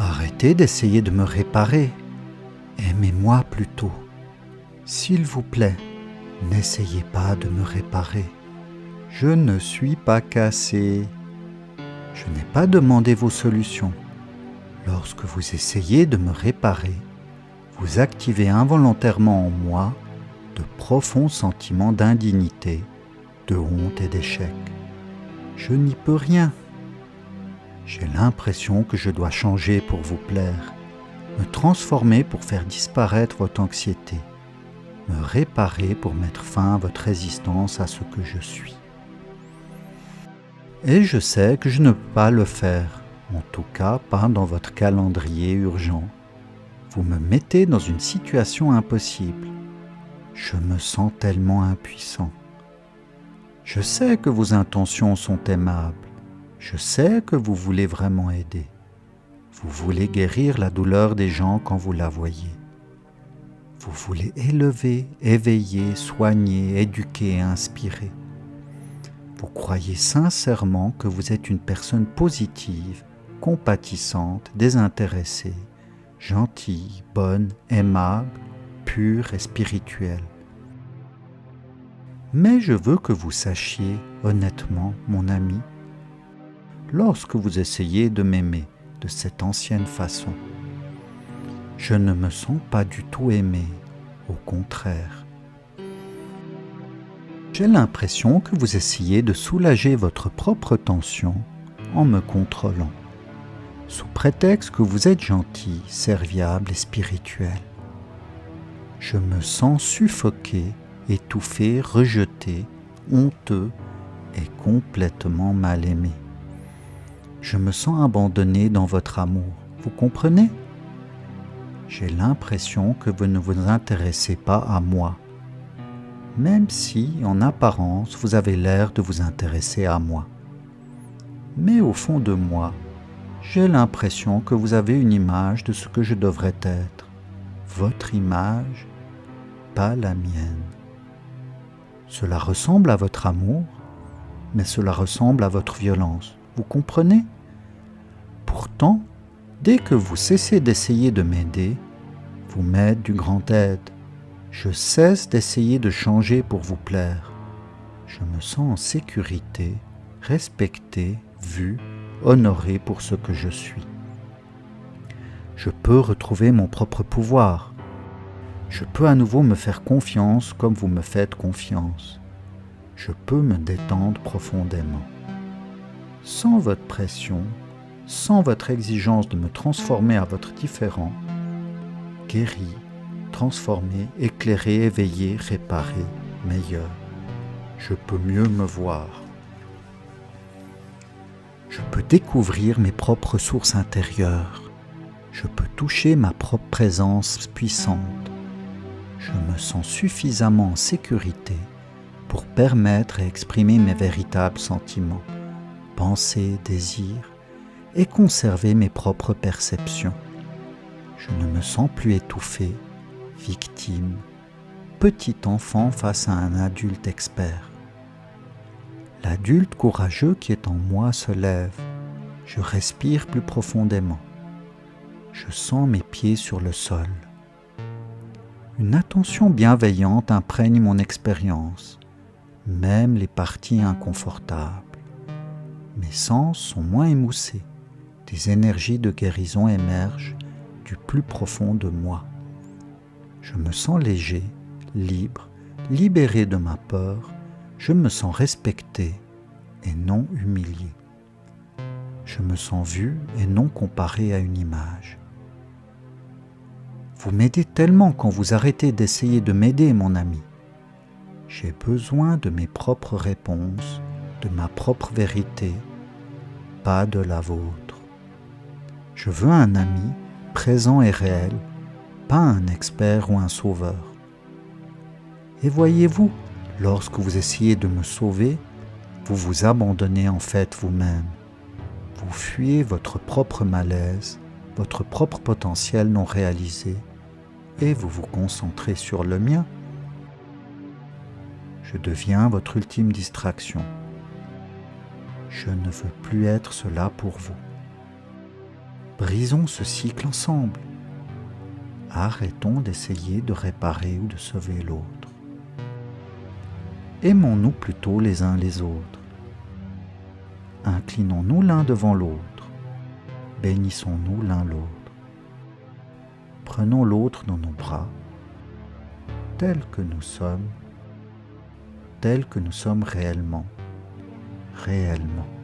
Arrêtez d'essayer de me réparer. Aimez-moi plutôt. S'il vous plaît, n'essayez pas de me réparer. Je ne suis pas cassé. Je n'ai pas demandé vos solutions. Lorsque vous essayez de me réparer, vous activez involontairement en moi de profonds sentiments d'indignité, de honte et d'échec. Je n'y peux rien. J'ai l'impression que je dois changer pour vous plaire, me transformer pour faire disparaître votre anxiété, me réparer pour mettre fin à votre résistance à ce que je suis. Et je sais que je ne peux pas le faire, en tout cas pas dans votre calendrier urgent. Vous me mettez dans une situation impossible. Je me sens tellement impuissant. Je sais que vos intentions sont aimables. Je sais que vous voulez vraiment aider. Vous voulez guérir la douleur des gens quand vous la voyez. Vous voulez élever, éveiller, soigner, éduquer et inspirer. Vous croyez sincèrement que vous êtes une personne positive, compatissante, désintéressée, gentille, bonne, aimable, pure et spirituelle. Mais je veux que vous sachiez, honnêtement, mon ami, lorsque vous essayez de m'aimer de cette ancienne façon, je ne me sens pas du tout aimé, au contraire. J'ai l'impression que vous essayez de soulager votre propre tension en me contrôlant, sous prétexte que vous êtes gentil, serviable et spirituel. Je me sens suffoqué, étouffé, rejeté, honteux et complètement mal aimé. Je me sens abandonné dans votre amour, vous comprenez? J'ai l'impression que vous ne vous intéressez pas à moi, même si, en apparence, vous avez l'air de vous intéresser à moi. Mais au fond de moi, j'ai l'impression que vous avez une image de ce que je devrais être. Votre image, pas la mienne. Cela ressemble à votre amour, mais cela ressemble à votre violence. Vous comprenez? Pourtant, dès que vous cessez d'essayer de m'aider, vous m'êtes du grand aide. Je cesse d'essayer de changer pour vous plaire. Je me sens en sécurité, respecté, vu, honoré pour ce que je suis. Je peux retrouver mon propre pouvoir. Je peux à nouveau me faire confiance comme vous me faites confiance. Je peux me détendre profondément. Sans votre pression, sans votre exigence de me transformer à votre différent, guéri, transformé, éclairé, éveillé, réparé, meilleur. Je peux mieux me voir. Je peux découvrir mes propres sources intérieures. Je peux toucher ma propre présence puissante. Je me sens suffisamment en sécurité pour permettre et exprimer mes véritables sentiments, pensées, désirs, et conserver mes propres perceptions. Je ne me sens plus étouffé, victime, petit enfant face à un adulte expert. L'adulte courageux qui est en moi se lève. Je respire plus profondément. Je sens mes pieds sur le sol. Une attention bienveillante imprègne mon expérience, même les parties inconfortables. Mes sens sont moins émoussés. Des énergies de guérison émergent du plus profond de moi. Je me sens léger, libre, libéré de ma peur. Je me sens respecté et non humilié. Je me sens vu et non comparé à une image. Vous m'aidez tellement quand vous arrêtez d'essayer de m'aider, mon ami. J'ai besoin de mes propres réponses, de ma propre vérité, pas de la vôtre. Je veux un ami présent et réel, pas un expert ou un sauveur. Et voyez-vous, lorsque vous essayez de me sauver, vous vous abandonnez en fait vous-même. Vous fuyez votre propre malaise, votre propre potentiel non réalisé, et vous vous concentrez sur le mien. Je deviens votre ultime distraction. Je ne veux plus être cela pour vous. Brisons ce cycle ensemble. Arrêtons d'essayer de réparer ou de sauver l'autre. Aimons-nous plutôt les uns les autres. Inclinons-nous l'un devant l'autre. Bénissons-nous l'un l'autre. Prenons l'autre dans nos bras, tels que nous sommes réellement, réellement.